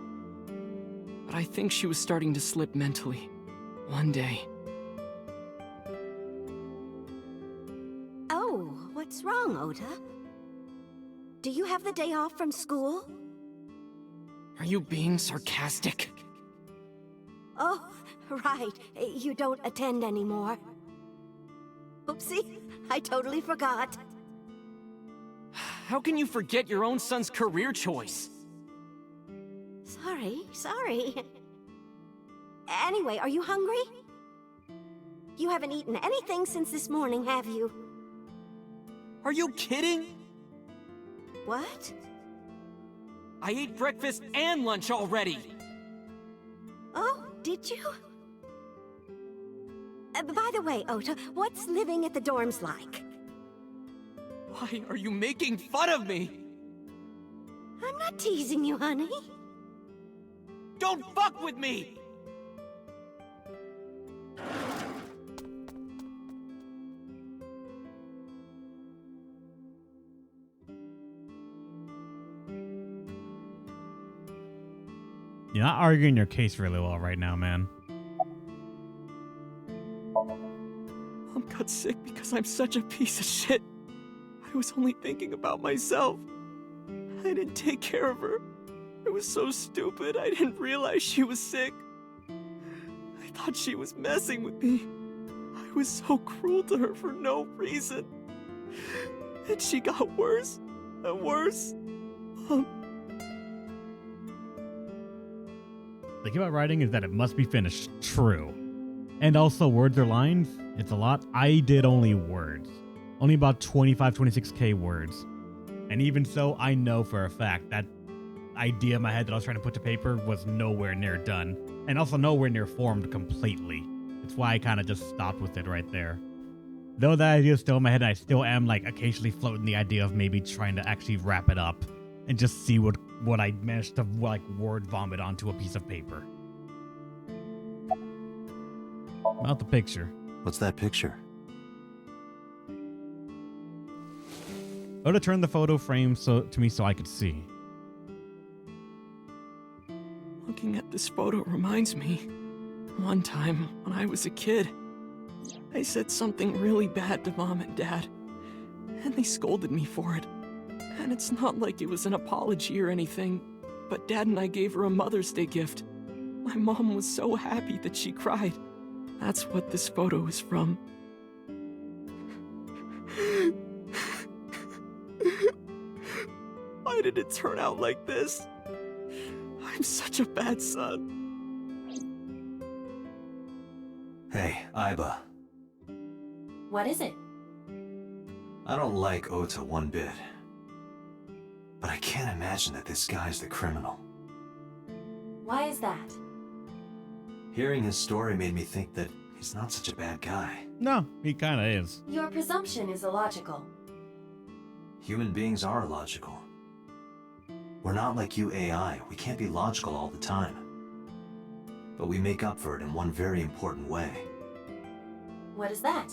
But I think she was starting to slip mentally. One day. Oh, what's wrong, Ota? Do you have the day off from school? Are you being sarcastic? Oh, right. You don't attend anymore. Oopsie, I totally forgot. How can you forget your own son's career choice? Sorry. Anyway, are you hungry? You haven't eaten anything since this morning, have you? Are you kidding? What? I ate breakfast and lunch already! Oh, did you? By the way, Ota, what's living at the dorms like? Why are you making fun of me? I'm not teasing you, honey. Don't fuck with me! You're not arguing your case really well right now, man. Mom got sick because I'm such a piece of shit. I was only thinking about myself. I didn't take care of her. I was so stupid, I didn't realize she was sick. I thought she was messing with me. I was so cruel to her for no reason. And she got worse and worse. The key about writing is that it must be finished true. And also words or lines, it's a lot. I did only words. Only about 26k words. And even so, I know for a fact that idea in my head that I was trying to put to paper was nowhere near done. And also nowhere near formed completely. That's why I kind of just stopped with it right there. Though that idea is still in my head, I still am like occasionally floating the idea of maybe trying to actually wrap it up and just see what I managed to like word vomit onto a piece of paper. About the picture. What's that picture? Go to turn the photo frame to me so I could see. Looking at this photo reminds me, one time when I was a kid, I said something really bad to Mom and Dad, and they scolded me for it. And it's not like it was an apology or anything, but Dad and I gave her a Mother's Day gift. My mom was so happy that she cried. That's what this photo is from. Why did it turn out like this? I'm such a bad son. Hey, Aiba. What is it? I don't like Ota one bit. But I can't imagine that this guy's the criminal. Why is that? Hearing his story made me think that he's not such a bad guy. No, he kind of is. Your presumption is illogical. Human beings are illogical. We're not like you AI. We can't be logical all the time. But we make up for it in one very important way. What is that?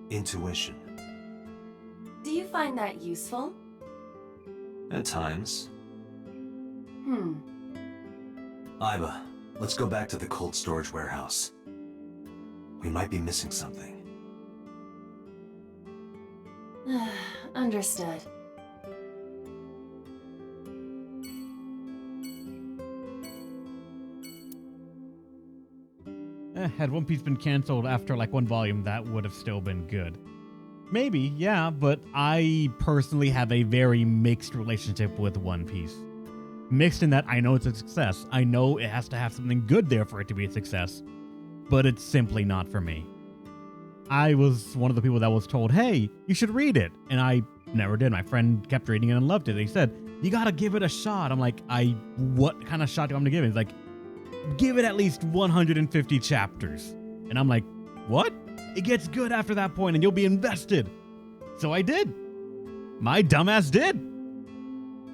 Intuition. Do you find that useful? At times. Aiba, let's go back to the cold storage warehouse. We might be missing something. Understood. Had One Piece been canceled after like one volume, that would have still been good. Maybe, yeah, but I personally have a very mixed relationship with One Piece. Mixed in that I know it's a success. I know it has to have something good there for it to be a success, but it's simply not for me. I was one of the people that was told, hey, you should read it, and I never did. My friend kept reading it and loved it. He said, you gotta give it a shot. I'm like, what kind of shot do you want me to give it? He's like, give it at least 150 chapters. And I'm like, what? It gets good after that point and you'll be invested. So I did. My dumbass did.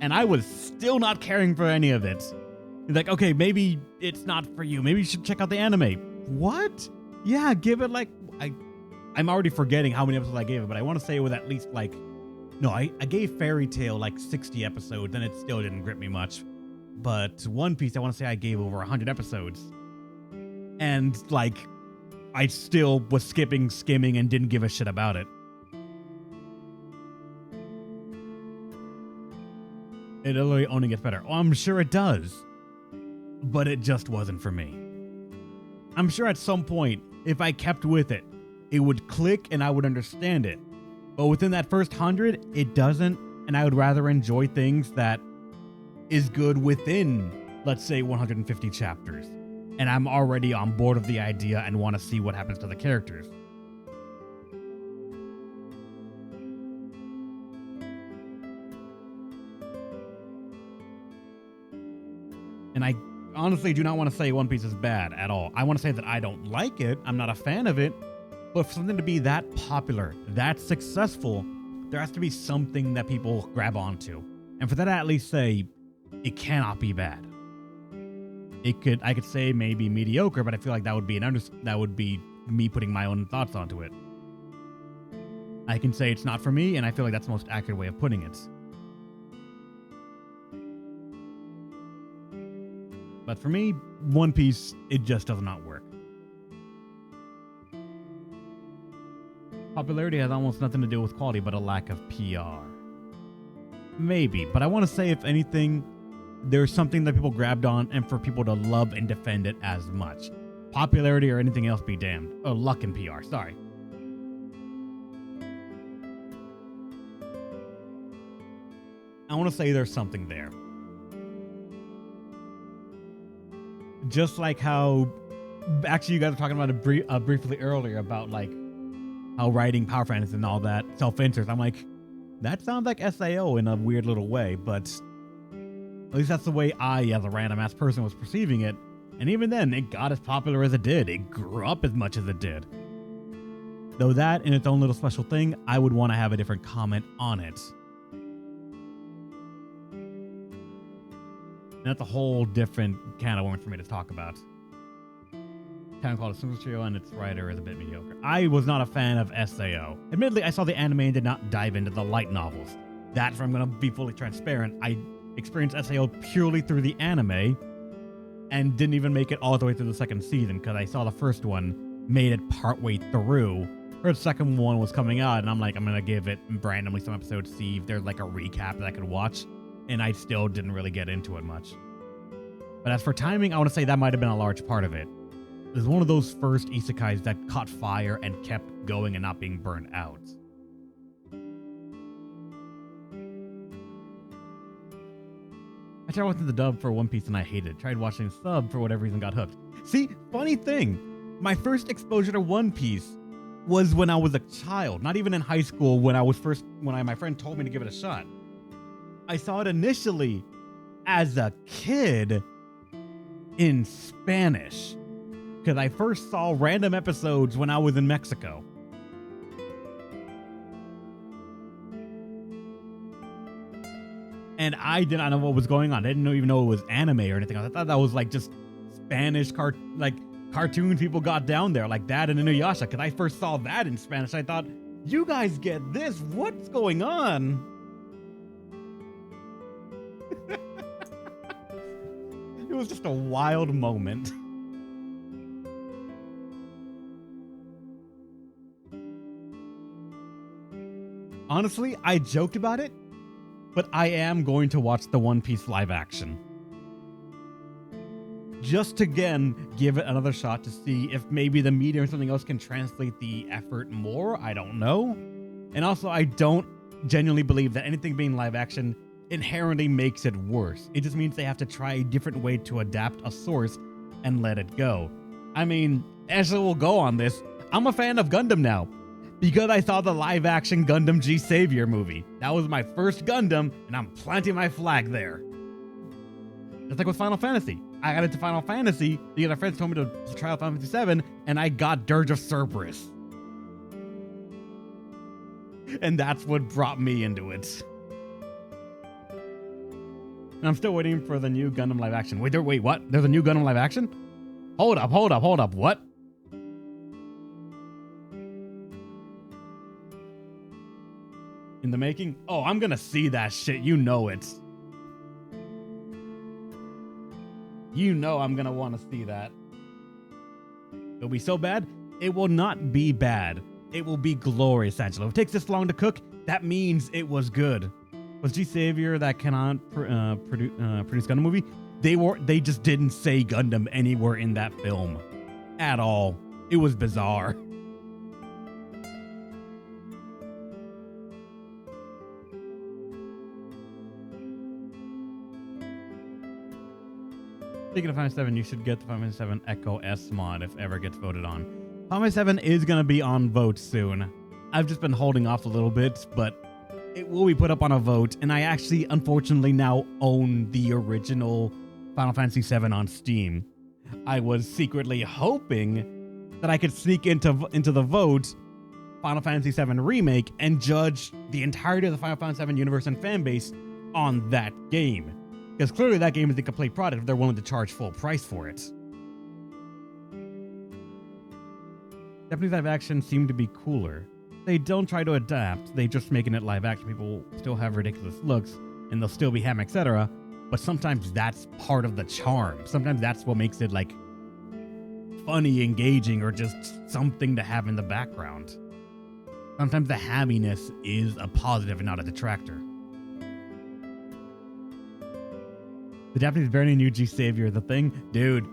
And I was still not caring for any of it. He's like, okay, maybe it's not for you. Maybe you should check out the anime. What? Yeah, give it like, I'm already forgetting how many episodes I gave it, but I want to say it was at least like, no, I gave Fairy Tail like 60 episodes and it still didn't grip me much. But One Piece, I want to say I gave over 100 episodes. And, like, I still was skimming, and didn't give a shit about it. It literally only gets better. Oh, I'm sure it does. But it just wasn't for me. I'm sure at some point, if I kept with it, it would click and I would understand it. But within that first 100, it doesn't, and I would rather enjoy things that is good within, let's say, 150 chapters. And I'm already on board of the idea and want to see what happens to the characters. And I honestly do not want to say One Piece is bad at all. I want to say that I don't like it, I'm not a fan of it, but for something to be that popular, that successful, there has to be something that people grab onto. And for that, I at least say, it cannot be bad. I could say maybe mediocre, but I feel like that would be me putting my own thoughts onto it. I can say it's not for me, and I feel like that's the most accurate way of putting it. But for me, One Piece, it just does not work. Popularity has almost nothing to do with quality, but a lack of PR. Maybe, but I want to say, if anything, there's something that people grabbed on and for people to love and defend it as much. Popularity or anything else be damned. Oh, luck and PR, sorry. I want to say there's something there. Just like how, actually, you guys were talking about it briefly earlier about like how writing power fantasy and all that self-interest. I'm like, that sounds like SAO in a weird little way, but at least that's the way I, as a random ass person, was perceiving it. And even then, it got as popular as it did. It grew up as much as it did. Though that, in its own little special thing, I would want to have a different comment on it. And that's a whole different can of worms for me to talk about. Town called a single trio and its writer is a bit mediocre. I was not a fan of SAO. Admittedly, I saw the anime and did not dive into the light novels. That's where I'm going to be fully transparent. I experienced SAO purely through the anime and didn't even make it all the way through the second season because I saw the first one, made it partway through. Heard the second one was coming out, and I'm like, I'm going to give it randomly some episodes, see if there's like a recap that I could watch. And I still didn't really get into it much. But as for timing, I want to say that might have been a large part of it. It was one of those first isekais that caught fire and kept going and not being burned out. I tried watching the dub for One Piece and I hated it. Tried watching the sub for whatever reason, got hooked. See, funny thing, my first exposure to One Piece was when I was a child, not even in high school when my friend told me to give it a shot. I saw it initially as a kid in Spanish because I first saw random episodes when I was in Mexico. And I did not know what was going on. I didn't even know it was anime or anything. I thought that was like just Spanish cartoons people got down there, like that and Inuyasha, because I first saw that in Spanish. I thought, you guys get this? What's going on? It was just a wild moment. Honestly, I joked about it, but I am going to watch the One Piece live action. Just to, again, give it another shot to see if maybe the media or something else can translate the effort more. I don't know. And also, I don't genuinely believe that anything being live action inherently makes it worse. It just means they have to try a different way to adapt a source and let it go. I mean, as we'll go on this, I'm a fan of Gundam now because I saw the live action Gundam G Savior movie. That was my first Gundam, and I'm planting my flag there. Just like with Final Fantasy. I got into Final Fantasy because my friends told me to try out Final Fantasy VII, and I got Dirge of Cerberus. And that's what brought me into it. And I'm still waiting for the new Gundam live action. Wait, what? There's a new Gundam live action? Hold up. What? In the making? Oh, I'm gonna see that shit. You know it. You know I'm gonna want to see that. It'll be so bad, it will not be bad. It will be glorious, Angelo. If it takes this long to cook, that means it was good. Was G Savior that cannot produce Gundam movie? They just didn't say Gundam anywhere in that film at all. It was bizarre. Speaking of Final Fantasy 7, you should get the Final Fantasy 7 Echo S mod if ever gets voted on. Final Fantasy 7 is going to be on vote soon. I've just been holding off a little bit, but it will be put up on a vote, and I actually, unfortunately, now own the original Final Fantasy 7 on Steam. I was secretly hoping that I could sneak into the vote Final Fantasy 7 Remake and judge the entirety of the Final Fantasy 7 universe and fanbase on that game. Because clearly that game is a complete product if they're willing to charge full price for it. Japanese live action seem to be cooler. They don't try to adapt, they just making it live action. People still have ridiculous looks, and they'll still be ham, etc. But sometimes that's part of the charm. Sometimes that's what makes it, like, funny, engaging, or just something to have in the background. Sometimes the hamminess is a positive and not a detractor. The Japanese barely knew G Savior, the thing? Dude,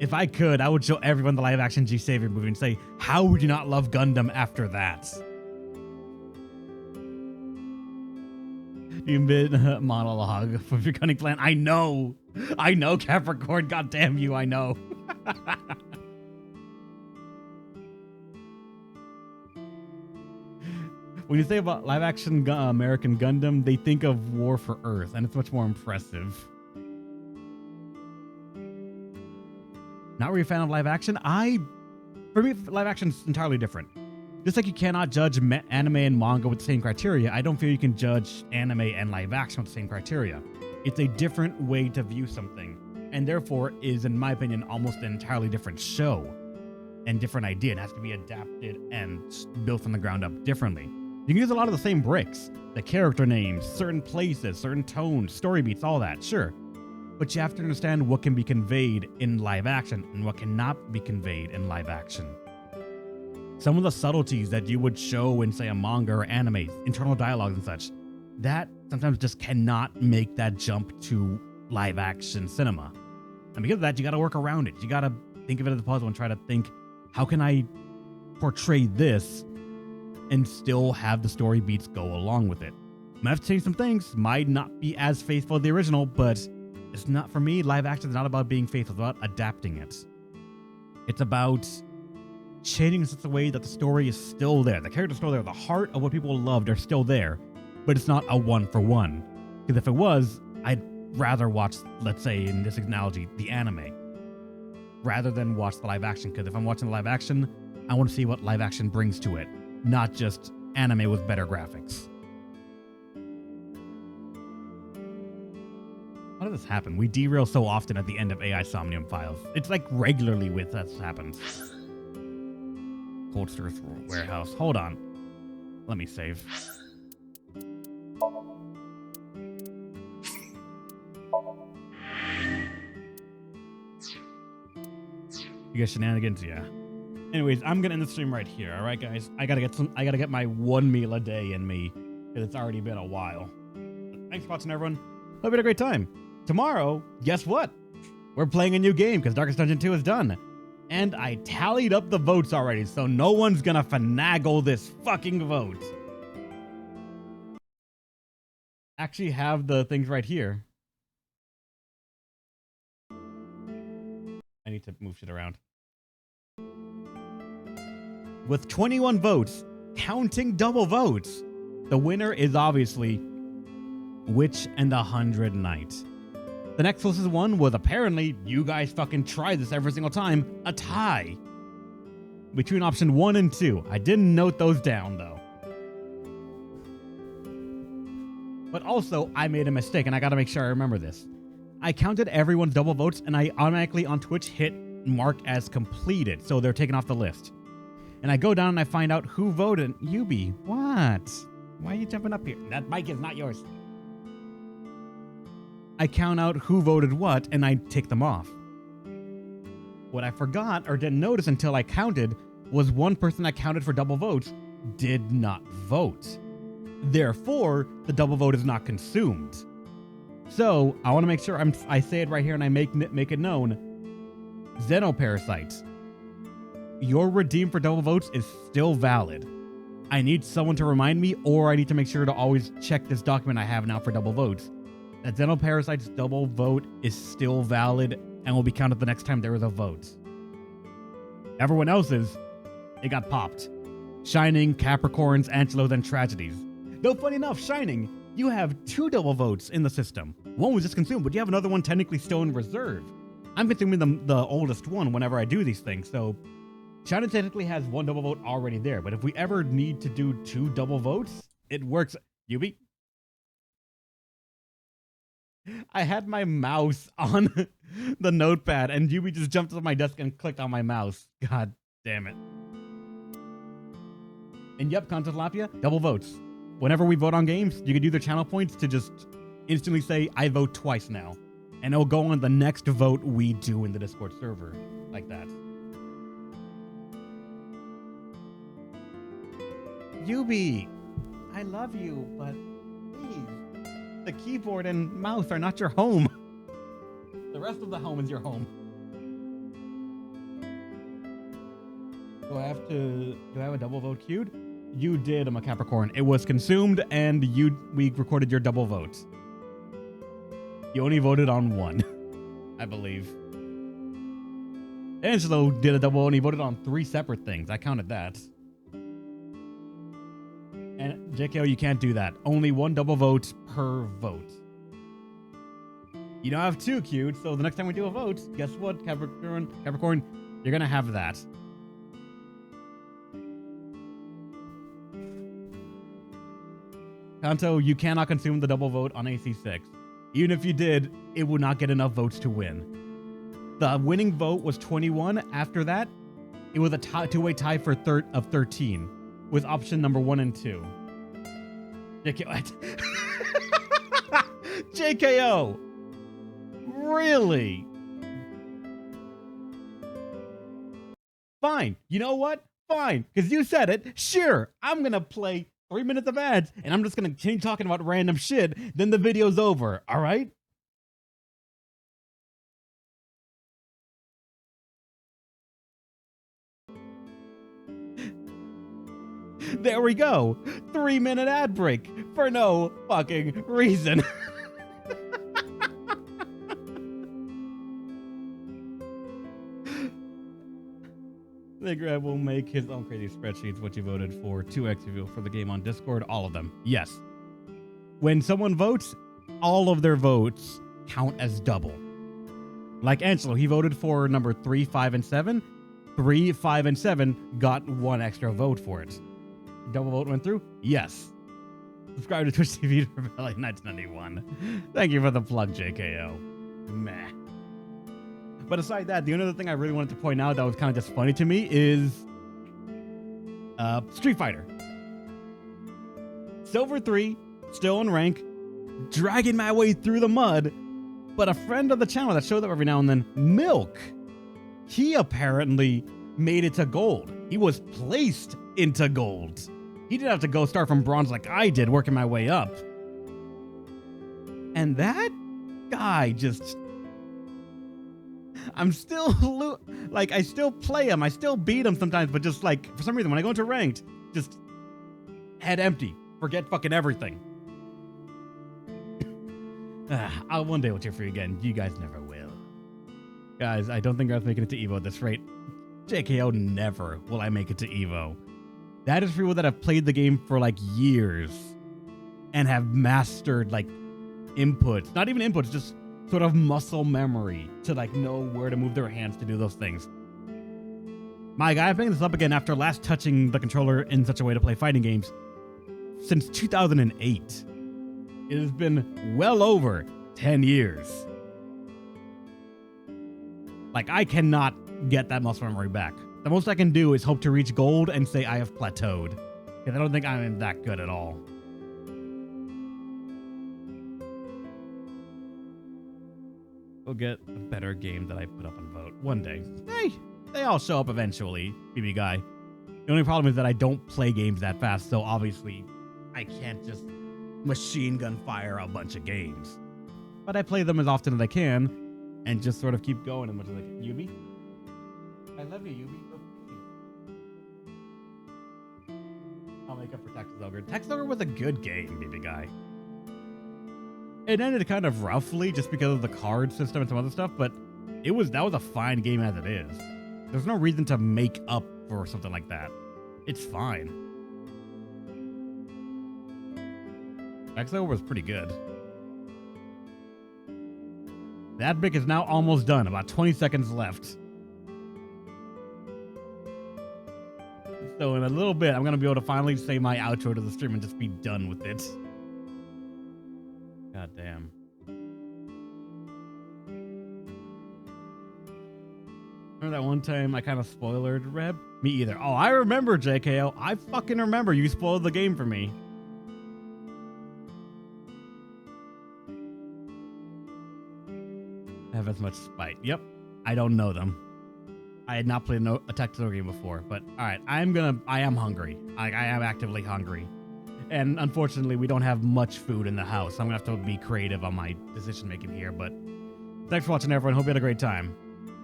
If I could, I would show everyone the live-action G-Savior movie and say, how would you not love Gundam after that? You mid monologue of your cunning plan. I know, Capricorn. God damn you, I know. When you say about live-action American Gundam, they think of War for Earth, and it's much more impressive. Not really a fan of live action. For me, live action is entirely different. Just like you cannot judge anime and manga with the same criteria, I don't feel you can judge anime and live action with the same criteria. It's a different way to view something, and therefore is, in my opinion, almost an entirely different show and different idea. It has to be adapted and built from the ground up differently. You can use a lot of the same bricks, the character names, certain places, certain tones, story beats, all that, sure. But you have to understand what can be conveyed in live action and what cannot be conveyed in live action. Some of the subtleties that you would show in, say, a manga or anime, internal dialogues and such, that sometimes just cannot make that jump to live action cinema. And because of that, you got to work around it. You got to think of it as a puzzle and try to think, how can I portray this and still have the story beats go along with it? Might have to change some things, might not be as faithful to the original, but it's not, for me, live action is not about being faithful, it's about adapting it. It's about changing in such a way that the story is still there. The character's still there. The heart of what people loved are still there, but it's not a one-for-one. Because if it was, I'd rather watch, let's say, in this analogy, the anime, rather than watch the live action. Because if I'm watching the live action, I want to see what live action brings to it, not just anime with better graphics. How does this happen? We derail so often at the end of AI Somnium Files. It's like regularly with that happens. Cold storage warehouse. Hold on. Let me save. You guys shenanigans? Yeah. Anyways, I'm gonna end the stream right here. All right, guys. I gotta get my one meal a day in me, because it's already been a while. Thanks for watching, everyone. Hope you had a great time. Tomorrow, guess what? We're playing a new game because Darkest Dungeon 2 is done. And I tallied up the votes already, so no one's gonna finagle this fucking vote. Actually have the things right here. I need to move shit around. With 21 votes, counting double votes, the winner is obviously Witch and the 100 Knight. The next closest one was, apparently, you guys fucking try this every single time, a tie between option 1 and 2. I didn't note those down, though. But also, I made a mistake, and I gotta make sure I remember this. I counted everyone's double votes, and I automatically on Twitch hit mark as completed, so they're taken off the list. And I go down and I find out who voted. Yubi, what? Why are you jumping up here? That mic is not yours. I count out who voted what, and I tick them off. What I forgot or didn't notice until I counted was one person that counted for double votes did not vote. Therefore, the double vote is not consumed. So, I want to make sure I say it right here and I make it known. Xenoparasites, your redeem for double votes is still valid. I need someone to remind me, or I need to make sure to always check this document I have now for double votes. That Xenoparasite's double vote is still valid and will be counted the next time there is a vote. Everyone else's, it got popped. Shining, Capricorns, Angelos, and Tragedies. Though funny enough, Shining, you have 2 double votes in the system. One was just consumed, but you have another one technically still in reserve. I'm consuming the oldest one whenever I do these things, so Shining technically has 1 double vote already there, but if we ever need to do 2 double votes, it works. Yubi? I had my mouse on the notepad, and Yubi just jumped to my desk and clicked on my mouse. God damn it. And yep, Contalapia, double votes. Whenever we vote on games, you can do the channel points to just instantly say, I vote twice now. And it'll go on the next vote we do in the Discord server. Like that. Yubi, I love you, but please. The keyboard and mouse are not your home. The rest of the home is your home. Do I have a double vote queued? You did, I'm a Capricorn. It was consumed and we recorded your double votes. You only voted on one, I believe. Angelo did a double and he voted on 3 separate things. I counted that. And JKO, you can't do that. Only 1 double vote per vote. You don't have 2 queued, so the next time we do a vote, guess what, Capricorn, you're gonna have that. Kanto, you cannot consume the double vote on AC6. Even if you did, it would not get enough votes to win. The winning vote was 21. After that, it was a two-way tie for 13, with option number 1 and 2. JKO! Really? Fine. You know what? Fine. Because you said it. Sure. I'm going to play 3 minutes of ads, and I'm just going to continue talking about random shit. Then the video's over. All right? There we go. 3-minute ad break for no fucking reason. The Grab will make his own crazy spreadsheets. What you voted for, 2x for the game on Discord, all of them. Yes. When someone votes, all of their votes count as double. Like Angelo, he voted for number 3, 5, and 7. 3, 5, and 7 got 1 extra vote for it. Double vote went through? Yes. Subscribe to Twitch TV for Rebellion 1991. Thank you for the plug, JKO. Meh. But aside that, the only other thing I really wanted to point out that was kind of just funny to me is Street Fighter. Silver 3, still in rank, dragging my way through the mud, but a friend of the channel that shows up every now and then, Milk, he apparently made it to gold. He was placed into gold. He didn't have to go start from bronze like I did, working my way up. And that guy just... I'm still, like, I still play him. I still beat him sometimes, but just, like, for some reason, when I go into ranked, just head empty. Forget fucking everything. I'll one day will cheer for you again. You guys never will. Guys, I don't think I was making it to EVO at this rate. JKO, never will I make it to EVO. That is for people that have played the game for, like, years and have mastered, like, inputs. Not even inputs, just sort of muscle memory to, like, know where to move their hands to do those things. My guy, I'm picking this up again after last touching the controller in such a way to play fighting games since 2008. It has been well over 10 years. Like, I cannot get that muscle memory back. The most I can do is hope to reach gold and say I have plateaued, because I don't think I'm that good at all. We'll get a better game that I put up on vote one day. Hey, they all show up eventually, BB guy. The only problem is that I don't play games that fast, so obviously I can't just machine gun fire a bunch of games. But I play them as often as I can and just sort of keep going as much as I can. Yubi? I love you, Yubi. I'll make up for Texas Ogre. Texas Ogre was a good game, BB guy. It ended kind of roughly just because of the card system and some other stuff, but that was a fine game as it is. There's no reason to make up for something like that. It's fine. XO was pretty good. That bit is now almost done. About 20 seconds left. So in a little bit, I'm going to be able to finally say my outro to the stream and just be done with it. God damn. Remember that one time I kind of spoilered Reb? Me either. Oh, I remember, JKO. I fucking remember you spoiled the game for me. I have as much spite. Yep. I don't know them. I had not played a tactical game before, but alright, I am hungry. I am actively hungry. And unfortunately, we don't have much food in the house. I'm gonna have to be creative on my decision making here, but thanks for watching, everyone. Hope you had a great time.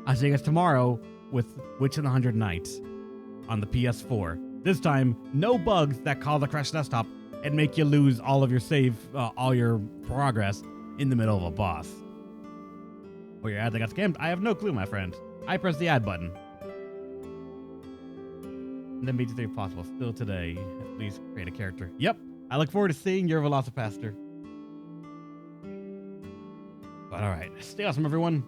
I'll see you guys tomorrow with Witch and the 100 Nights on the PS4. This time, no bugs that cause a crash desktop and make you lose all of your all your progress in the middle of a boss. Or your ad that got scammed? I have no clue, my friend. I pressed the add button. And then BT3 if possible. Still today. Please create a character. Yep. I look forward to seeing your Velocipaster. But alright. Stay awesome, everyone.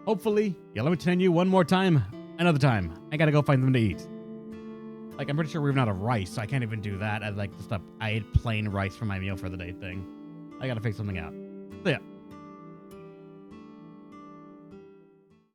Hopefully, you'll let me tell you one more time. Another time. I gotta go find something to eat. Like, I'm pretty sure we're out of rice, so I can't even do that. I ate plain rice for my meal for the day thing. I gotta figure something out. So yeah.